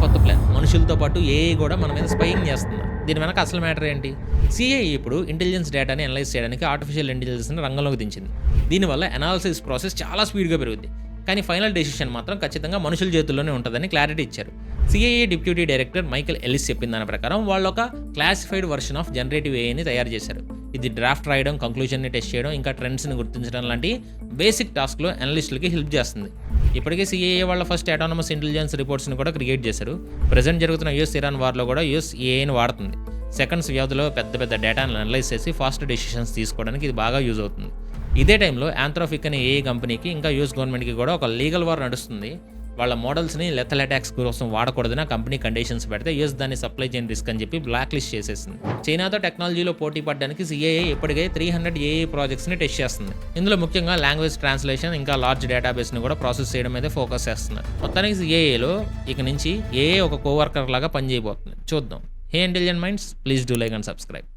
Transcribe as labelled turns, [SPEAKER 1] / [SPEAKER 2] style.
[SPEAKER 1] కొత్త ప్లాన్. మనుషులతో పాటు ఏఐ కూడా మన మీద స్పైయింగ్ చేస్తుంది. దీని వెనక అసలు మ్యాటర్ ఏంటి? సిఐఏ ఇప్పుడు ఇంటెలిజెన్స్ డేటాని అనలైజ్ చేయడానికి ఆర్టిఫిషియల్ ఇంటెలిజెన్స్‌ని రంగంలోకి దించింది. దీనివల్ల అనాలిసిస్ ప్రాసెస్ చాలా స్పీడ్‌గా పెరుగుద్ది. కానీ ఫైనల్ డెసిషన్ మాత్రం ఖచ్చితంగా మనుషుల చేతుల్లోనే ఉంటుందని క్లారిటీ ఇచ్చారు. CIA deputy director Michael Ellis చెప్పిన దాని ప్రకారం వాళ్ళు ఒక క్లాసిఫైడ్ వర్షన్ ఆఫ్ జనరేటివ్ ఏఐని తయారు చేశారు. ఇది డ్రాఫ్ట్ రాయడం, కంక్లూజన్ని టెస్ట్ చేయడం, ఇంకా ట్రెండ్స్ని గుర్తించడం లాంటి బేసిక్ టాస్క్లో అనలిస్టులకి హెల్ప్ చేస్తుంది. ఇప్పటికే సిఐఏ వాళ్ళ ఫస్ట్ అటానమస్ ఇంటెలిజెన్స్ రిపోర్ట్స్ని కూడా క్రియేట్ చేశారు. ప్రజెంట్ జరుగుతున్న యూఎస్ ఇరాన్ వార్లో కూడా యూఎస్ ఏఐని వాడుతుంది. సెకండ్స్ వ్యవధిలో పెద్ద పెద్ద డేటాను అనలైజ్ చేసి ఫాస్ట్ డెసిషన్స్ తీసుకోవడానికి ఇది బాగా యూజ్ అవుతుంది. ఇదే టైంలో యాంథ్రోపిక్ అనే ఏఐ కంపెనీకి ఇంకా యూఎస్ గవర్నమెంట్కి కూడా ఒక లీగల్ వార్ నడుస్తుంది. వాళ్ళ మోడల్స్ని లెథల్ అటాక్స్ కోసం వాడకూడదని కంపెనీ కండిషన్స్ పెడితే యూఎస్ దాన్ని సప్లై చైన్ రిస్క్ అని చెప్పి బ్లాక్ లిస్ట్ చేసేసింది. చైనాతో టెక్నాలజీలో పోటీ పడడానికి సిఐఏ ఇప్పటికే 300 ఏఐ ప్రాజెక్ట్స్ని టెస్ట్ చేస్తుంది. ఇందులో ముఖ్యంగా లాంగ్వేజ్ ట్రాన్స్లేషన్, ఇంకా లార్జ్ డేటాబేస్ని కూడా ప్రాసెస్ చేయడం మీద ఫోకస్ చేస్తున్నారు. మొత్తానికి సిఐఏలో ఇక నుంచి ఏఐ ఒక కోవర్కర్ లాగా పనిచేయబోతుంది. చూద్దాం. Hey intelligent minds, please do like and subscribe.